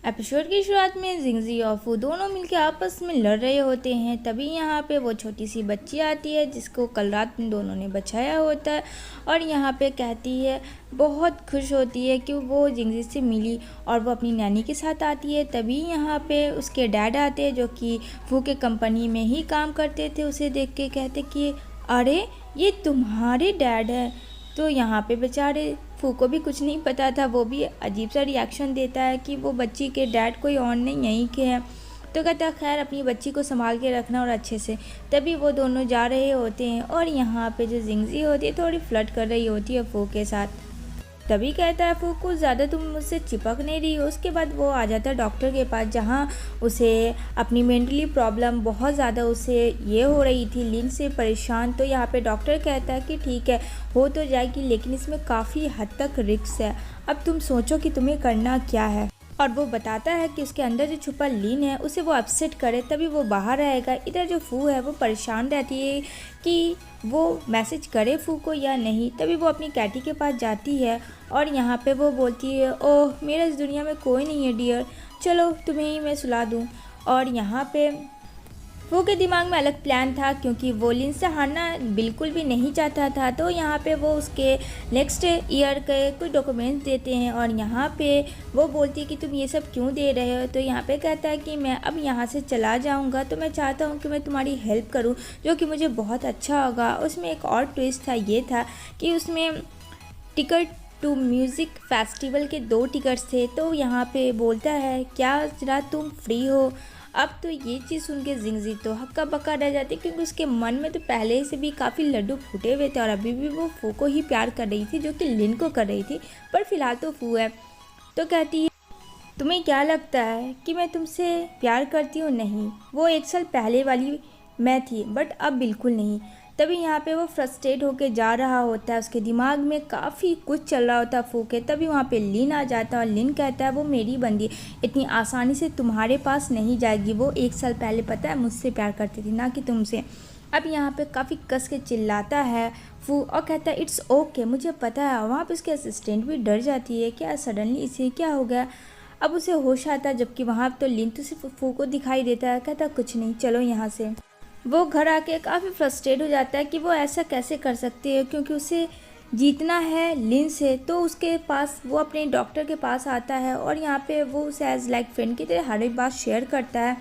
Episode की शुरुआत में जिंगजी और फू दोनों मिलकर आपस में लड़ रहे होते हैं। तभी यहाँ पे वो छोटी सी बच्ची आती है जिसको कल रात में दोनों ने बचाया होता है और यहाँ पे कहती है, बहुत खुश होती है कि वो जिंगजी से मिली और वो अपनी नैनी के साथ आती है। तभी यहाँ पे उसके डैड आते हैं जो कि फू के कंपनी में ही काम करते थे। उसे देख के कहते कि अरे ये तुम्हारे डैड है। तो यहाँ पे बेचारे फू को भी कुछ नहीं पता था, वो भी अजीब सा रिएक्शन देता है कि वो बच्ची के डैड कोई और नहीं यहीं के हैं। तो कहता है खैर अपनी बच्ची को संभाल के रखना और अच्छे से। तभी वो दोनों जा रहे होते हैं और यहाँ पे जो जिंगजी होती है थोड़ी फ्लर्ट कर रही होती है फू के साथ। तभी कहता है फू कुछ ज़्यादा तुम मुझसे चिपक नहीं रही हो। उसके बाद वो आ जाता है डॉक्टर के पास जहाँ उसे अपनी मेंटली प्रॉब्लम बहुत ज़्यादा उसे ये हो रही थी, लिन से परेशान। तो यहाँ पे डॉक्टर कहता है कि ठीक है हो तो जाएगी लेकिन इसमें काफ़ी हद तक रिस्क है, अब तुम सोचो कि तुम्हें करना क्या है। और वो बताता है कि उसके अंदर जो छुपा लिन है उसे वो अपसेट करे तभी वो बाहर आएगा। इधर जो फू है वो परेशान रहती है कि वो मैसेज करे फू को या नहीं। तभी वो अपनी कैटी के पास जाती है और यहाँ पे वो बोलती है, ओह मेरा इस दुनिया में कोई नहीं है डियर, चलो तुम्हें ही मैं सुला दूँ। और यहाँ पे वो के दिमाग में अलग प्लान था क्योंकि वो लिन से हारना बिल्कुल भी नहीं चाहता था। तो यहाँ पे वो उसके नेक्स्ट ईयर के कुछ डॉक्यूमेंट्स देते हैं और यहाँ पे वो बोलती है कि तुम ये सब क्यों दे रहे हो। तो यहाँ पे कहता है कि मैं अब यहाँ से चला जाऊँगा तो मैं चाहता हूँ कि मैं तुम्हारी हेल्प करूँ जो कि मुझे बहुत अच्छा होगा। उसमें एक और ट्विस्ट था, ये था कि उसमें टिकट टू म्यूज़िक फेस्टिवल के 2 टिकट्स थे। तो यहाँ पे बोलता है क्या जरा तुम फ्री हो। अब तो ये चीज़ सुन के जिंगजी तो हक्का बक्का रह जाती क्योंकि उसके मन में तो पहले से भी काफ़ी लड्डू फूटे हुए थे और अभी भी वो फू को ही प्यार कर रही थी जो कि लिन को कर रही थी, पर फिलहाल तो फू है। तो कहती है तुम्हें क्या लगता है कि मैं तुमसे प्यार करती हूँ? नहीं, वो 1 साल पहले वाली मैं थी बट अब बिल्कुल नहीं। तभी यहाँ पे वो फ्रस्ट्रेट होके जा रहा होता है, उसके दिमाग में काफ़ी कुछ चल रहा होता है फू के। तभी वहाँ पे लिन आ जाता है और लिन कहता है वो मेरी बंदी इतनी आसानी से तुम्हारे पास नहीं जाएगी, वो 1 साल पहले पता है मुझसे प्यार करती थी ना कि तुमसे। अब यहाँ पे काफ़ी कस के चिल्लाता है फू और कहता है इट्स ओके मुझे पता है। वहाँ पे उसके असिस्टेंट भी डर जाती है, क्या सडनली इसे क्या हो गया। अब उसे होश आता है जबकि वहाँ तो लिन तो सिर्फ फू को दिखाई देता है। कहता कुछ नहीं चलो यहाँ से। वो घर आके काफ़ी फ्रस्ट्रेट हो जाता है कि वो ऐसा कैसे कर सकती है क्योंकि उसे जीतना है लिन से। तो उसके पास वो अपने डॉक्टर के पास आता है और यहाँ पे वो उसे एज लाइक फ्रेंड की तरह हर एक बात शेयर करता है।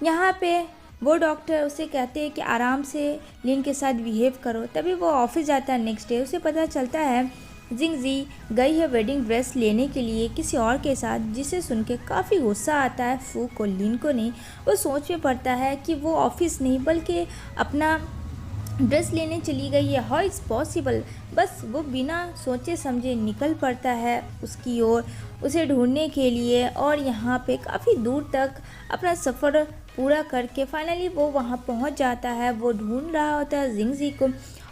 यहाँ पे वो डॉक्टर उसे कहते हैं कि आराम से लिन के साथ बिहेव करो। तभी वो ऑफिस जाता है नेक्स्ट डे। उसे पता चलता है जिंगजी गई है वेडिंग ड्रेस लेने के लिए किसी और के साथ, जिसे सुन के काफ़ी गुस्सा आता है फू को, लिन को नहीं। वो सोच में पड़ता है कि वो ऑफिस नहीं बल्कि अपना ड्रेस लेने चली गई है, हाउ इज़ पॉसिबल। बस वो बिना सोचे समझे निकल पड़ता है उसकी ओर उसे ढूंढने के लिए और यहाँ पे काफ़ी दूर तक अपना सफ़र पूरा करके फाइनली वो वहाँ पहुँच जाता है। वो ढूंढ रहा होता है जिंगजी को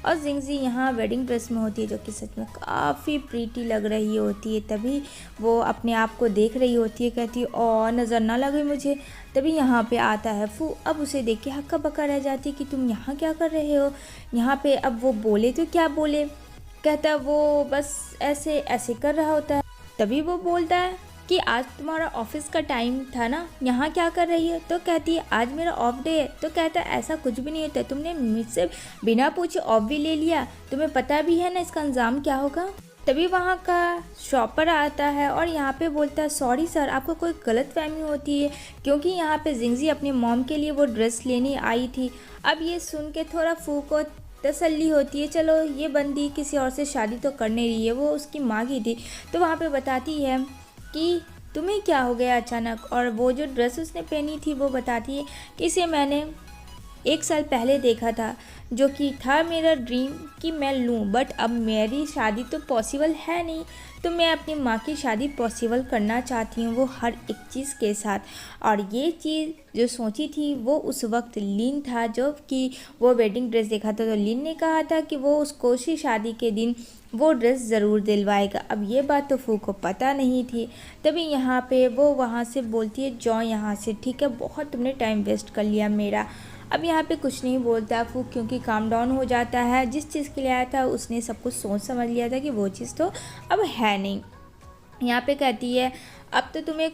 और जिंगजी यहाँ वेडिंग ड्रेस में होती है जो कि सच में काफ़ी प्रीटी लग रही होती है। तभी वो अपने आप को देख रही होती है, कहती है और नज़र ना लगे मुझे। तभी यहाँ पे आता है फू, अब उसे देख के हक्का बक्का रह जाती है कि तुम यहाँ क्या कर रहे हो यहाँ पे। अब वो बोले तो क्या बोले, कहता है वो बस ऐसे ऐसे कर रहा होता है। तभी वो बोलता है कि आज तुम्हारा ऑफिस का टाइम था ना, यहाँ क्या कर रही है। तो कहती है आज मेरा ऑफ डे है। तो कहता है ऐसा कुछ भी नहीं होता, तुमने मुझसे बिना पूछे ऑफ भी ले लिया, तुम्हें पता भी है ना इसका अंजाम क्या होगा। तभी वहाँ का शॉपर आता है और यहाँ पे बोलता है सॉरी सर आपको कोई गलतफहमी होती है क्योंकि यहाँ पे जिंगजी अपने मॉम के लिए वो ड्रेस लेने आई थी। अब ये सुन के थोड़ा फू को तसल्ली होती है, चलो ये बंदी किसी और से शादी तो करने रही है, वो उसकी माँ की थी। तो वहाँ पे बताती है कि तुम्हें क्या हो गया अचानक। और वो जो ड्रेस उसने पहनी थी वो बताती है कि इसे मैंने 1 साल पहले देखा था जो कि था मेरा ड्रीम कि मैं लूँ, बट अब मेरी शादी तो पॉसिबल है नहीं, तो मैं अपनी माँ की शादी पॉसिबल करना चाहती हूँ वो हर एक चीज़ के साथ। और ये चीज़ जो सोची थी वो उस वक्त लिन था जो कि वो वेडिंग ड्रेस देखा था। तो लिन ने कहा था कि वो उसको उसी शादी के दिन वो ड्रेस ज़रूर दिलवाएगा। अब ये बात तो फू को पता नहीं थी। तभी यहाँ पे वो वहाँ से बोलती है जाओ यहाँ से, ठीक है बहुत तुमने टाइम वेस्ट कर लिया मेरा। अब यहाँ पे कुछ नहीं बोलता फू क्योंकि काम डाउन हो जाता है। जिस चीज़ के लिए आया था उसने सब कुछ सोच समझ लिया था कि वो चीज़ तो अब है नहीं। यहाँ पे कहती है अब तो तुम्हें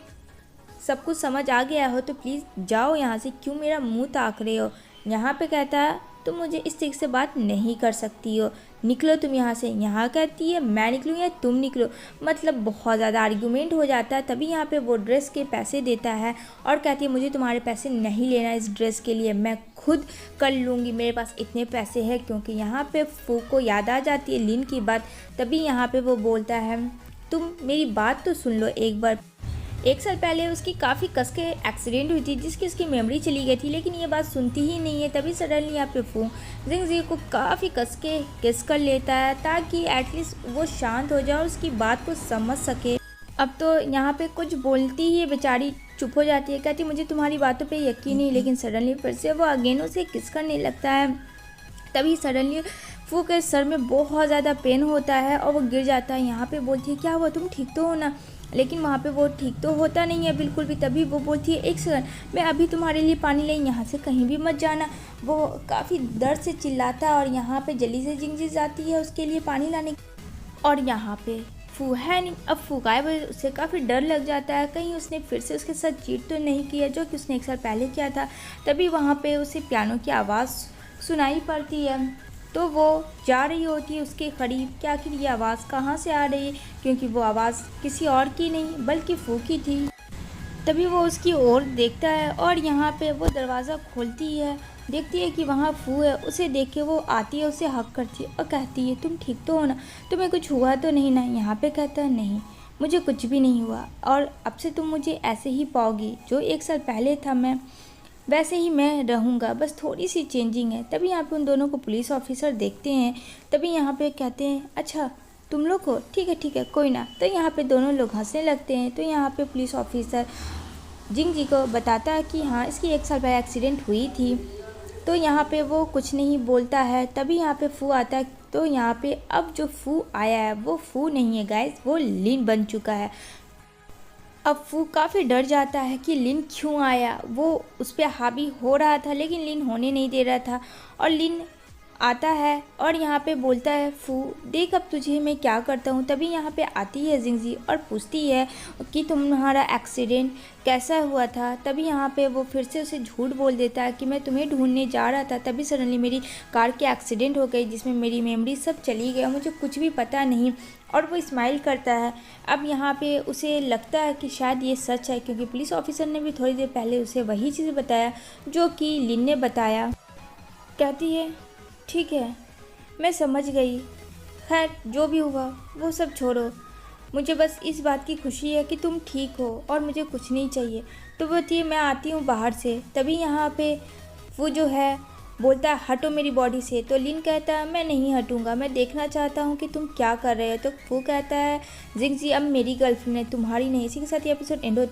सब कुछ समझ आ गया हो तो प्लीज़ जाओ यहाँ से, क्यों मेरा मुंह ताक रहे हो। यहाँ पे कहता है तुम मुझे इस तरीके से बात नहीं कर सकती हो, निकलो तुम यहाँ से। यहाँ कहती है मैं निकलूँ या तुम निकलो। मतलब बहुत ज़्यादा आर्ग्यूमेंट हो जाता है। तभी यहाँ पे वो ड्रेस के पैसे देता है और कहती है मुझे तुम्हारे पैसे नहीं लेना इस ड्रेस के लिए, मैं खुद कर लूँगी, मेरे पास इतने पैसे हैं। क्योंकि यहाँ पे फू को याद आ जाती है लिन की बात। तभी यहाँ पे वो बोलता है तुम मेरी बात तो सुन लो एक बार। 1 साल पहले उसकी काफ़ी कस के एक्सीडेंट हुई थी जिसकी उसकी मेमोरी चली गई थी, लेकिन ये बात सुनती ही नहीं है। तभी सडनली यहाँ पे फू जिंगजी को काफ़ी कस के किस कर लेता है ताकि एटलीस्ट वो शांत हो जाए और उसकी बात को समझ सके। अब तो यहाँ पे कुछ बोलती ही बेचारी चुप हो जाती है, कहती मुझे तुम्हारी बातों पे यकीन नहीं। लेकिन सडनली फिर से वो अगेन उसे किस करने लगता है। तभी सडनली फू के सर में बहुत ज़्यादा पेन होता है और वो गिर जाता है। यहाँ पे बोलती है क्या हुआ, तुम ठीक तो हो ना। लेकिन वहाँ पे वो ठीक तो होता नहीं है बिल्कुल भी। तभी वो बोलती है 1 सेकंड, मैं अभी तुम्हारे लिए पानी ले, यहाँ से कहीं भी मत जाना। वो काफ़ी दर्द से चिल्लाता है और यहाँ पे जल्दी से जिंगजी जाती है उसके लिए पानी लाने। और यहाँ पे फू है नहीं। अब फू गायब है, उससे काफ़ी डर लग जाता है कहीं उसने फिर से उसके साथ चीट तो नहीं किया जो कि उसने 1 साल पहले किया था। तभी वहाँ पे उसे पियानो की आवाज़ सुनाई पड़ती है तो वो जा रही होती है उसके करीब कि आखिर ये आवाज़ कहाँ से आ रही है, क्योंकि वो आवाज़ किसी और की नहीं बल्कि फू की थी। तभी वो उसकी ओर देखता है और यहाँ पे वो दरवाज़ा खोलती है, देखती है कि वहाँ फू है। उसे देख के वो आती है, उसे हक करती है और कहती है तुम ठीक तो हो ना, तुम्हें कुछ हुआ तो नहीं ना। यहाँ पे कहता है नहीं, मुझे कुछ भी नहीं हुआ और अब से तुम मुझे ऐसे ही पाओगी, जो 1 साल पहले था मैं वैसे ही मैं रहूँगा, बस थोड़ी सी चेंजिंग है। तभी यहाँ पे उन दोनों को पुलिस ऑफिसर देखते हैं। तभी यहाँ पे कहते हैं अच्छा तुम लोग हो, ठीक है कोई ना। तो यहाँ पे दोनों लोग हंसने लगते हैं। तो यहाँ पे पुलिस ऑफिसर जिंगजी को बताता है कि हाँ इसकी 1 साल पहले एक्सीडेंट हुई थी। तो यहाँ पे वो कुछ नहीं बोलता है। तभी यहाँ पे फू आता है। तो यहाँ पे अब जो फू आया है वो फू नहीं है गाइस, वो लिन बन चुका है। अब फू काफ़ी डर जाता है कि लिन क्यों आया। वो उस पर हावी हो रहा था लेकिन लिन होने नहीं दे रहा था। और लिन आता है और यहाँ पे बोलता है फू देख अब तुझे मैं क्या करता हूँ। तभी यहाँ पे आती है जिंगजी और पूछती है कि तुम्हारा एक्सीडेंट कैसा हुआ था। तभी यहाँ पे वो फिर से उसे झूठ बोल देता है कि मैं तुम्हें ढूंढने जा रहा था, तभी सडनली मेरी कार की एक्सीडेंट हो गई जिसमें मेरी मेमोरी सब चली गई, मुझे कुछ भी पता नहीं। और वो स्माइल करता है। अब यहाँ पे उसे लगता है कि शायद ये सच है, क्योंकि पुलिस ऑफिसर ने भी थोड़ी देर पहले उसे वही चीज़ बताया जो कि लिन ने बताया। कहती है ठीक है मैं समझ गई, खैर जो भी हुआ वो सब छोड़ो, मुझे बस इस बात की खुशी है कि तुम ठीक हो और मुझे कुछ नहीं चाहिए। तो वो थी मैं आती हूँ बाहर से। तभी यहाँ पे वो जो है बोलता है हटो मेरी बॉडी से। तो लिन कहता है मैं नहीं हटूंगा, मैं देखना चाहता हूँ कि तुम क्या कर रहे हो। तो वो कहता है जिंगजी अब मेरी गर्लफ्रेंड है तुम्हारी नहीं। इसी के साथ ये एपिसोड एंड